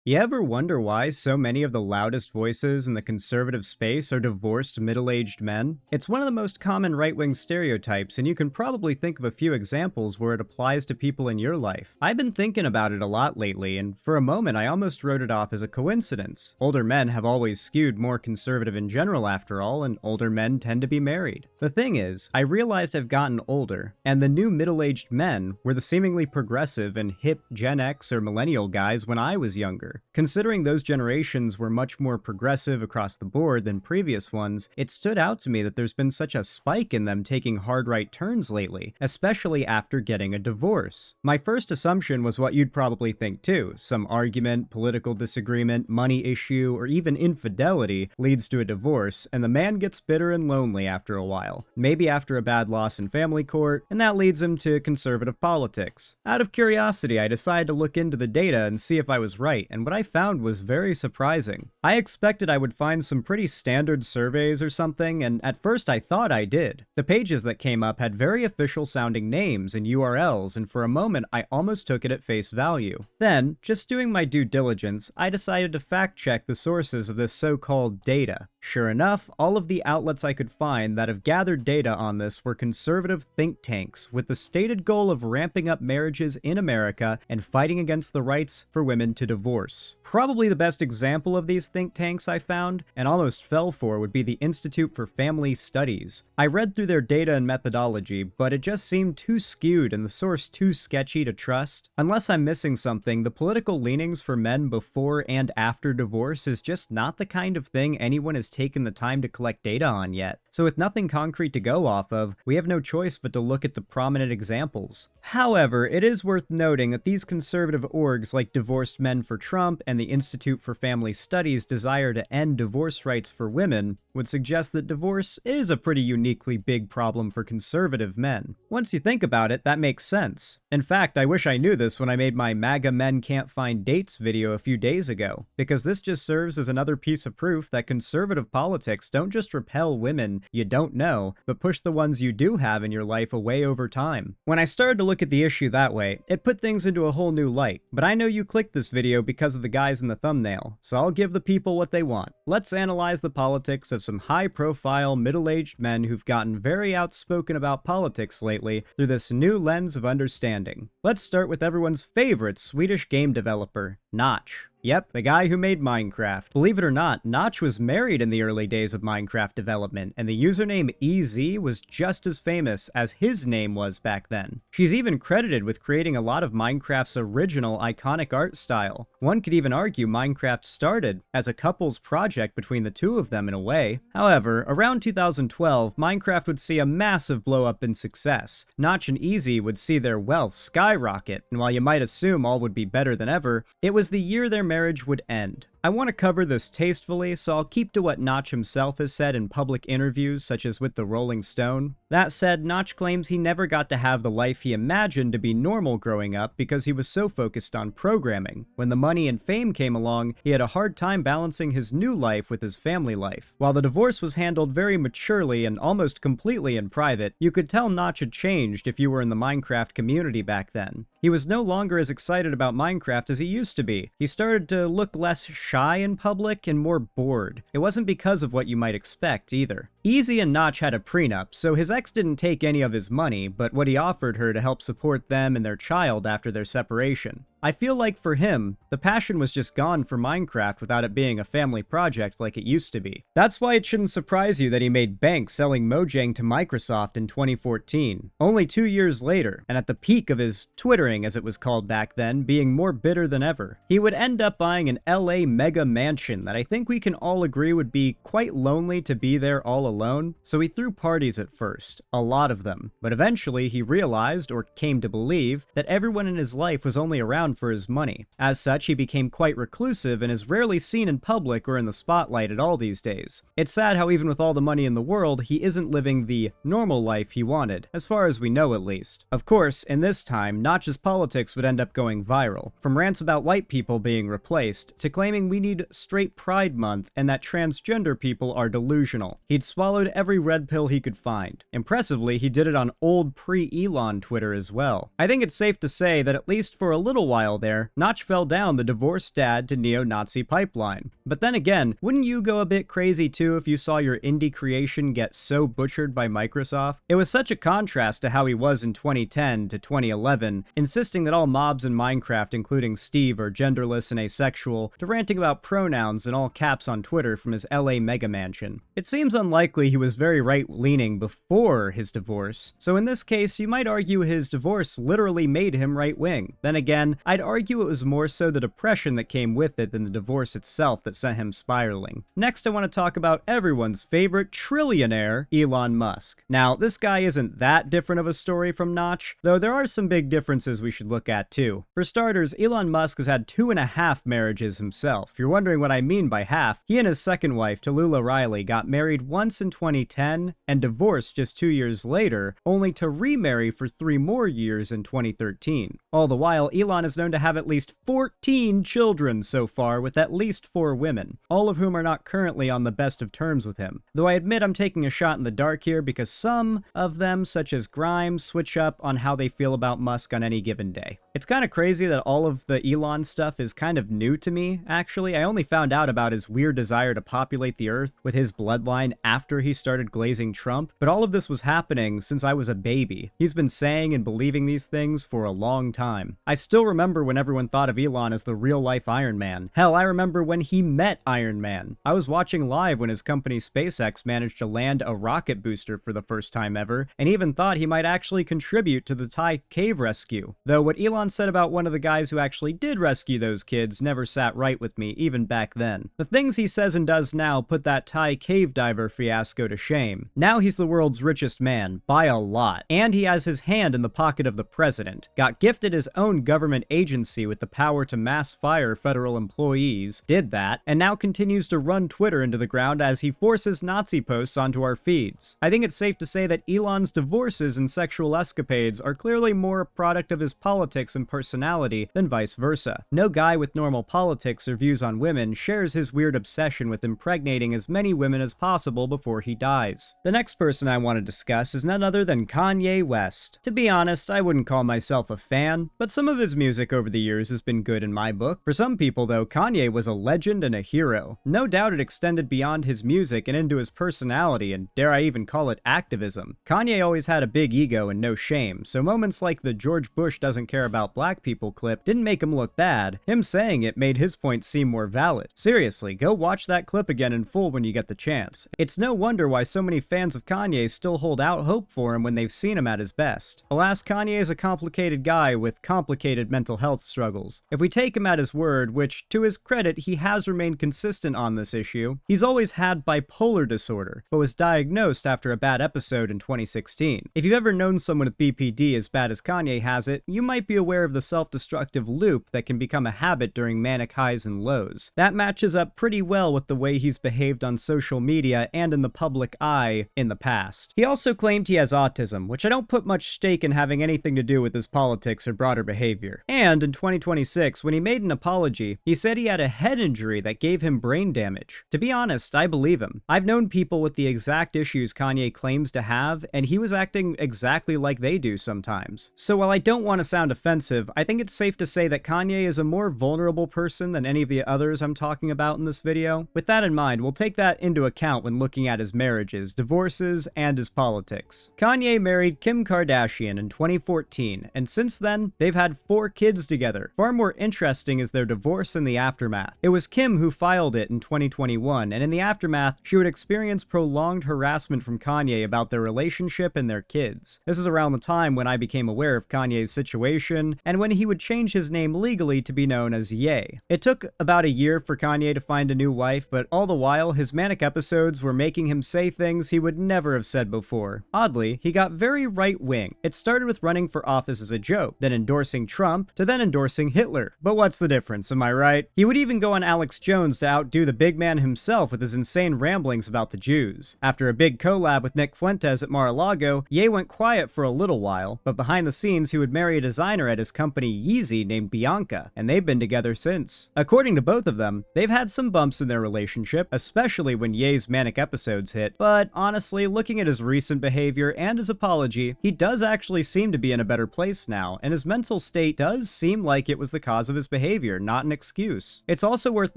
You ever wonder why so many of the loudest voices in the conservative space are divorced middle-aged men? It's one of the most common right-wing stereotypes, and you can probably think of a few examples where it applies to people in your life. I've been thinking about it a lot lately, and for a moment I almost wrote it off as a coincidence. Older men have always skewed more conservative in general after all, and older men tend to be married. The thing is, I realized I've gotten older, and the new middle-aged men were the seemingly progressive and hip Gen X or millennial guys when I was younger. Considering those generations were much more progressive across the board than previous ones, it stood out to me that there's been such a spike in them taking hard right turns lately, especially after getting a divorce. My first assumption was what you'd probably think too. Some argument, political disagreement, money issue, or even infidelity leads to a divorce, and the man gets bitter and lonely after a while. Maybe after a bad loss in family court, and that leads him to conservative politics. Out of curiosity, I decided to look into the data and see if I was right, and what I found was very surprising. I expected I would find some pretty standard surveys or something, and at first I thought I did. The pages that came up had very official sounding names and URLs, and for a moment I almost took it at face value. Then, just doing my due diligence, I decided to fact check the sources of this so-called data. Sure enough, all of the outlets I could find that have gathered data on this were conservative think tanks with the stated goal of ramping up marriages in America and fighting against the rights for women to divorce. Probably the best example of these think tanks I found, and almost fell for, would be the Institute for Family Studies. I read through their data and methodology, but it just seemed too skewed and the source too sketchy to trust. Unless I'm missing something, the political leanings for men before and after divorce is just not the kind of thing anyone has taken the time to collect data on yet. So with nothing concrete to go off of, we have no choice but to look at the prominent examples. However, it is worth noting that these conservative orgs like Divorced Men for Trump and the Institute for Family Studies' desire to end divorce rights for women would suggest that divorce is a pretty uniquely big problem for conservative men. Once you think about it, that makes sense. In fact, I wish I knew this when I made my MAGA Men Can't Find Dates video a few days ago, because this just serves as another piece of proof that conservative politics don't just repel women you don't know, but push the ones you do have in your life away over time. When I started to look at the issue that way, it put things into a whole new light, but I know you clicked this video because of the guys in the thumbnail, so I'll give the people what they want. Let's analyze the politics of some high-profile, middle-aged men who've gotten very outspoken about politics lately through this new lens of understanding. Let's start with everyone's favorite Swedish game developer, Notch. Yep, the guy who made Minecraft. Believe it or not, Notch was married in the early days of Minecraft development, and the username EZ was just as famous as his name was back then. She's even credited with creating a lot of Minecraft's original iconic art style. One could even argue Minecraft started as a couple's project between the two of them in a way. However, around 2012, Minecraft would see a massive blow up in success. Notch and EZ would see their wealth skyrocket, and while you might assume all would be better than ever, it was the year their marriage would end. I want to cover this tastefully, so I'll keep to what Notch himself has said in public interviews, such as with the Rolling Stone. That said, Notch claims he never got to have the life he imagined to be normal growing up because he was so focused on programming. When the money and fame came along, he had a hard time balancing his new life with his family life. While the divorce was handled very maturely and almost completely in private, you could tell Notch had changed if you were in the Minecraft community back then. He was no longer as excited about Minecraft as he used to be. He started to look less shy in public and more bored. It wasn't because of what you might expect either. EZ and Notch had a prenup, so his ex didn't take any of his money, but what he offered her to help support them and their child after their separation. I feel like for him, the passion was just gone for Minecraft without it being a family project like it used to be. That's why it shouldn't surprise you that he made bank selling Mojang to Microsoft in 2014. Only 2 years later, and at the peak of his Twittering as it was called back then, being more bitter than ever. He would end up buying an LA mega mansion that I think we can all agree would be quite lonely to be there all alone, so he threw parties at first, a lot of them, but eventually he realized, or came to believe, that everyone in his life was only around for his money. As such, he became quite reclusive and is rarely seen in public or in the spotlight at all these days. It's sad how even with all the money in the world, he isn't living the normal life he wanted, as far as we know at least. Of course, in this time, Notch's politics would end up going viral, from rants about white people being replaced, to claiming we need straight Pride Month and that transgender people are delusional. He'd swallowed every red pill he could find. Impressively, he did it on old pre-Elon Twitter as well. I think it's safe to say that at least for a little while, while there, Notch fell down the divorced dad to neo-Nazi pipeline. But then again, wouldn't you go a bit crazy too if you saw your indie creation get so butchered by Microsoft? It was such a contrast to how he was in 2010 to 2011, insisting that all mobs in Minecraft, including Steve, are genderless and asexual, to ranting about pronouns in all caps on Twitter from his LA mega mansion. It seems unlikely he was very right-leaning before his divorce, so in this case you might argue his divorce literally made him right-wing. Then again, I'd argue it was more so the depression that came with it than the divorce itself that sent him spiraling. Next, I want to talk about everyone's favorite trillionaire, Elon Musk. Now, this guy isn't that different of a story from Notch, though there are some big differences we should look at too. For starters, Elon Musk has had 2.5 marriages himself. If you're wondering what I mean by half, he and his second wife, Tallulah Riley, got married once in 2010 and divorced just 2 years later, only to remarry for 3 more years in 2013. All the while, Elon is known to have at least 14 children so far with at least 4 women, all of whom are not currently on the best of terms with him. Though I admit I'm taking a shot in the dark here because some of them, such as Grimes, switch up on how they feel about Musk on any given day. It's kind of crazy that all of the Elon stuff is kind of new to me, actually. I only found out about his weird desire to populate the earth with his bloodline after he started glazing Trump, but all of this was happening since I was a baby. He's been saying and believing these things for a long time. I still remember when everyone thought of Elon as the real-life Iron Man. Hell, I remember when he met Iron Man. I was watching live when his company SpaceX managed to land a rocket booster for the first time ever, and even thought he might actually contribute to the Thai cave rescue. Though what Elon said about one of the guys who actually did rescue those kids never sat right with me, even back then. The things he says and does now put that Thai cave diver fiasco to shame. Now he's the world's richest man, by a lot, and he has his hand in the pocket of the president, got gifted his own government agency with the power to mass fire federal employees, did that, and now continues to run Twitter into the ground as he forces Nazi posts onto our feeds. I think it's safe to say that Elon's divorces and sexual escapades are clearly more a product of his politics and personality than vice versa. No guy with normal politics or views on women shares his weird obsession with impregnating as many women as possible before he dies. The next person I want to discuss is none other than Kanye West. To be honest, I wouldn't call myself a fan, but some of his music over the years has been good in my book. For some people though, Kanye was a legend and a hero. No doubt it extended beyond his music and into his personality, and dare I even call it activism. Kanye always had a big ego and no shame, so moments like the George Bush doesn't care about black people clip didn't make him look bad. Him saying it made his point seem more valid. Seriously, go watch that clip again in full when you get the chance. It's no wonder why so many fans of Kanye still hold out hope for him when they've seen him at his best. Alas, Kanye is a complicated guy with complicated mental health struggles. If we take him at his word, which, to his credit, he has remained consistent on this issue, he's always had bipolar disorder, but was diagnosed after a bad episode in 2016. If you've ever known someone with BPD as bad as Kanye has it, you might be aware of the self-destructive loop that can become a habit during manic highs and lows. That matches up pretty well with the way he's behaved on social media and in the public eye in the past. He also claimed he has autism, which I don't put much stake in having anything to do with his politics or broader behavior. And in 2026, when he made an apology, he said he had a head injury that gave him brain damage. To be honest, I believe him. I've known people with the exact issues Kanye claims to have, and he was acting exactly like they do sometimes. So while I don't want to sound offensive, I think it's safe to say that Kanye is a more vulnerable person than any of the others I'm talking about in this video. With that in mind, we'll take that into account when looking at his marriages, divorces, and his politics. Kanye married Kim Kardashian in 2014, and since then, they've had 4 kids together. Far more interesting is their divorce and the aftermath. It was Kim who filed it in 2021, and in the aftermath, she would experience prolonged harassment from Kanye about their relationship and their kids. This is around the time when I became aware of Kanye's situation, and when he would change his name legally to be known as Ye. It took about a year for Kanye to find a new wife, but all the while, his manic episodes were making him say things he would never have said before. Oddly, he got very right-wing. It started with running for office as a joke, then endorsing Trump, to then endorsing Hitler. But what's the difference, am I right? He would even go on Alex Jones to outdo the big man himself with his insane ramblings about the Jews. After a big collab with Nick Fuentes at Mar-a-Lago, Ye went quiet for a little while, but behind the scenes he would marry a designer at his company Yeezy named Bianca, and they've been together since. According to both of them, they've had some bumps in their relationship, especially when Ye's manic episodes hit, but honestly, looking at his recent behavior and his apology, he does actually seem to be in a better place now, and his mental state does seem like it was the cause of his behavior, not an excuse. It's also worth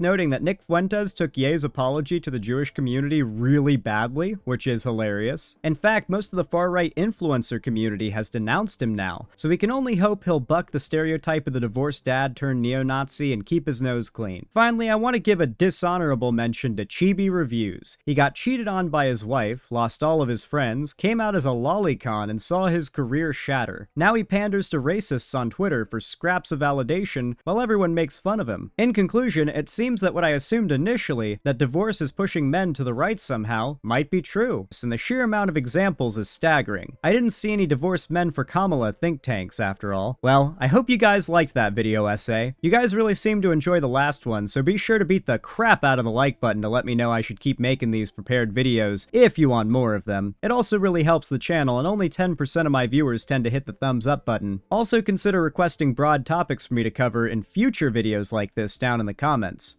noting that Nick Fuentes took Ye's apology to the Jewish community really badly, which is hilarious. In fact, most of the far-right influencer community has denounced him now, so we can only hope he'll buck the stereotype of the divorced dad turned neo-Nazi and keep his nose clean. Finally, I want to give a dishonorable mention to Chibi Reviews. He got cheated on by his wife, lost all of his friends, came out as a lolicon, and saw his career shatter. Now he panders to racists on Twitter for scraps of validation while everyone makes fun of him. In conclusion, it seems that what I assumed initially, that divorce is pushing men to the right somehow, might be true, and the sheer amount of examples is staggering. I didn't see any divorced men for Kamala think tanks, after all. Well, I hope you guys liked that video essay. You guys really seemed to enjoy the last one, so be sure to beat the crap out of the like button to let me know I should keep making these prepared videos if you want more of them. It also really helps the channel, and only 10% of my viewers tend to hit the thumbs up button. Also consider requesting broad topics for me to cover in future videos like this down in the comments.